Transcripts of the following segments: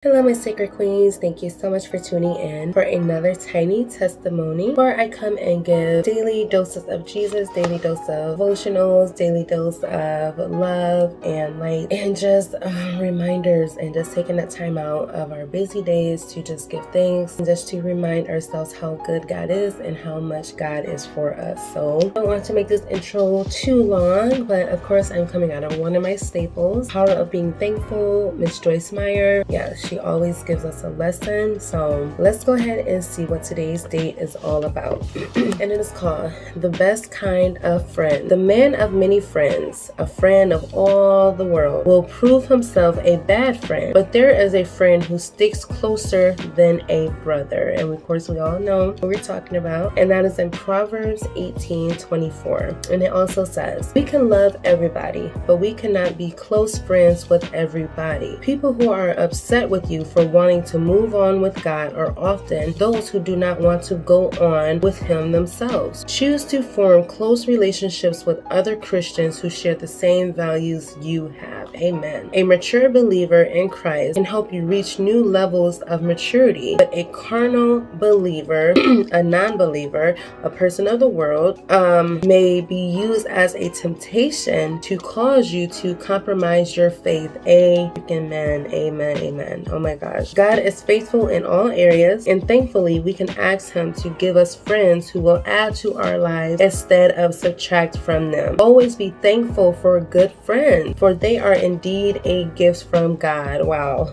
Hello, my sacred queens. Thank you so much for tuning in for another tiny testimony where I come and give daily doses of Jesus, daily dose of devotionals, daily dose of love and light, and just reminders, and just taking that time out of our busy days to just give thanks and just to remind ourselves how good God is and how much God is for us. So I don't want to make this intro too long, but of course I'm coming out of one of my staples, Power of Being Thankful, Miss Joyce Meyer. Yeah, she always gives us a lesson. So let's go ahead and see what today's date is all about. And it is called The Best Kind of Friend. The man of many friends, a friend of all the world, will prove himself a bad friend, but there is a friend who sticks closer than a brother. And of course we all know what we're talking about, and that is in Proverbs 18:24. And it also says, we can love everybody, but we cannot be close friends with everybody. People who are upset with you for wanting to move on with God are often those who do not want to go on with Him themselves. Choose to form close relationships with other Christians who share the same values you have. Amen. A mature believer in Christ can help you reach new levels of maturity, but a carnal believer, a non-believer, a person of the world, may be used as a temptation to cause you to compromise your faith. Amen. Amen. Amen. Oh my gosh. God is faithful in all areas, and thankfully we can ask Him to give us friends who will add to our lives instead of subtract from them. Always be thankful for good friends, for they are indeed a gift from God. Wow.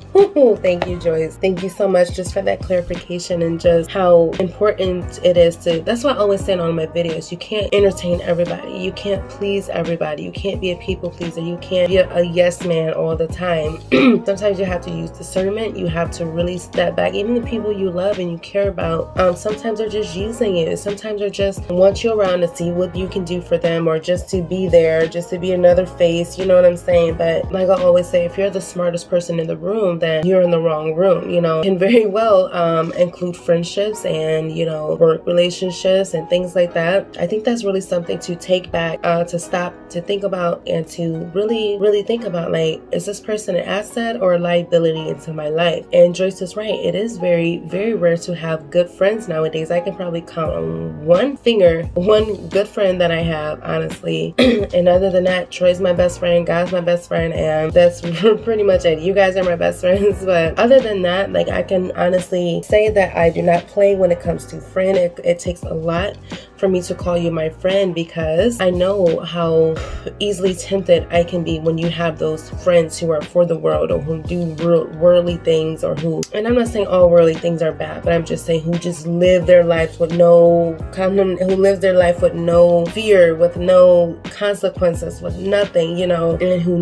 Thank you, Joyce. Thank you so much just for that clarification and just how important it is to, that's why I always say in all my videos, you can't entertain everybody. You can't please everybody. You can't be a people pleaser. You can't be a yes man all the time. Sometimes you have to use discernment. You have to really step back. Even the people you love and you care about, sometimes they're just using it. Sometimes they just want you around to see what you can do for them, or just to be there, just to be another face. You know what I'm saying? But like I always say, if you're the smartest person in the room, then you're in the wrong room. You know, can very well include friendships and, you know, work relationships and things like that. I think that's really something to take back, to stop, to think about, and to really think about, like, is this person an asset or a liability into my life? And Joyce is right. It is very, very rare to have good friends nowadays. I can probably count on one finger one good friend that I have, honestly. And other than that, Troy's my best friend, God's my best friend, and that's pretty much it. You guys are my best friends, but other than that, like, I can honestly say that I do not play when it comes to friend. It takes a lot for me to call you my friend, because I know how easily tempted I can be when you have those friends who are for the world, or who do worldly things, or who, and I'm not saying all worldly things are bad, but I'm just saying who just live their lives with no who lives their life with no fear, with no consequences, with nothing, you know, and who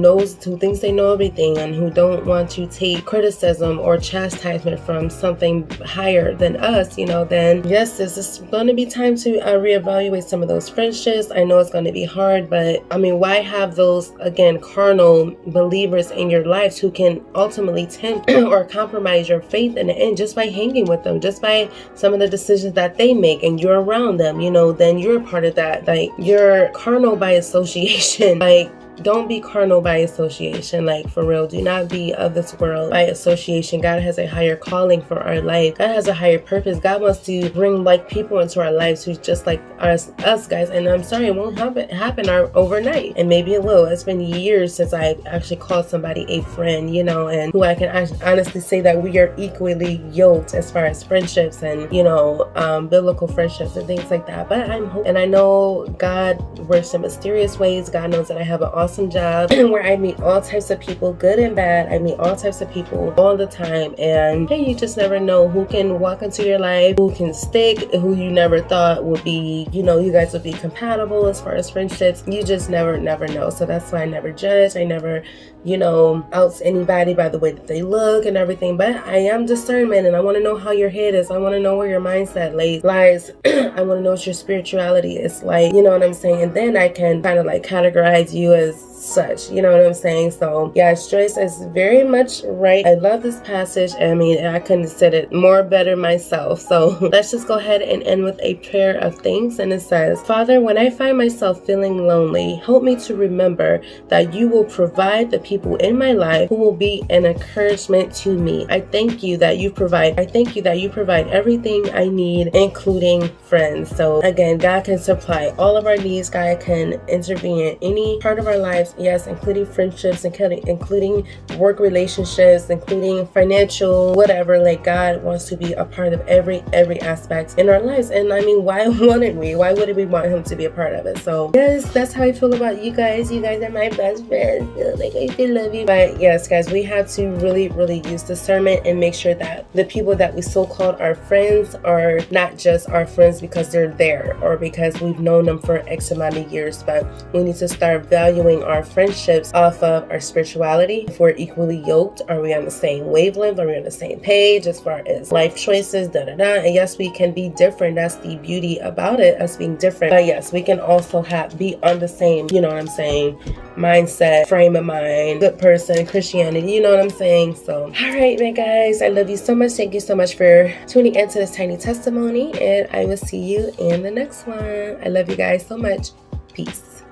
thinks they know everything, and who don't want to take criticism or chastisement from something higher than us, you know. Then yes, this is going to be time to reevaluate some of those friendships. I know it's going to be hard, but I mean, why have those, again, carnal believers in your lives who can ultimately tempt or compromise your faith in the end just by hanging with them, just by some of the decisions that they make, and you're around them, you know, then you're a part of that. Like, you're carnal by association. Like, don't be carnal by association. Like, for real, do not be of this world by association. God has a higher calling for our life. God has a higher purpose. God wants to bring like people into our lives who's just like us guys. And I'm sorry, it won't happen overnight. And maybe it will. It's been years since I actually called somebody a friend, you know, and who I can honestly say that we are equally yoked as far as friendships and, you know, biblical friendships and things like that. But and I know God works in mysterious ways. God knows that I have an awesome job where I meet all types of people, good and bad. I meet all types of people all the time, and hey, you just never know who can walk into your life, who can stick, who you never thought would be, you know, you guys would be compatible as far as friendships. You just never know. So that's why I never judge. I never, you know, outs anybody by the way that they look and everything. But I am discernment, and I want to know how your head is. I want to know where your mindset lies. I want to know what your spirituality is like, you know what I'm saying? And then I can kind of like categorize you as such. You know what I'm saying? So yes, Joyce is very much right. I love this passage. I mean, I couldn't have said it more better myself. So let's just go ahead and end with a prayer of thanks. And it says, Father, when I find myself feeling lonely, help me to remember that you will provide the people in my life who will be an encouragement to me. I thank you that you provide everything I need, including friends. So again, God can supply all of our needs. God can intervene in any part of our lives, yes, including friendships, including work relationships, including financial, whatever. Like, God wants to be a part of every aspect in our lives. And I mean, why wouldn't we? Why wouldn't we want him to be a part of it? So yes, that's how I feel about you guys. You guys are my best friends. Like, I still love you. But yes, guys, we have to really use discernment and make sure that the people that we so-called our friends are not just our friends because they're there or because we've known them for X amount of years, but we need to start valuing our friendships off of our spirituality. If we're equally yoked, are we on the same wavelength? Are we on the same page as far as life choices, And yes, we can be different. That's the beauty about it, us being different. But yes, we can also be on the same, you know what I'm saying, mindset, frame of mind, good person, Christianity, you know what I'm saying? So, all right, my guys, I love you so much. Thank you so much for tuning into this tiny testimony, and I will see you in the next one. I love you guys so much. Peace.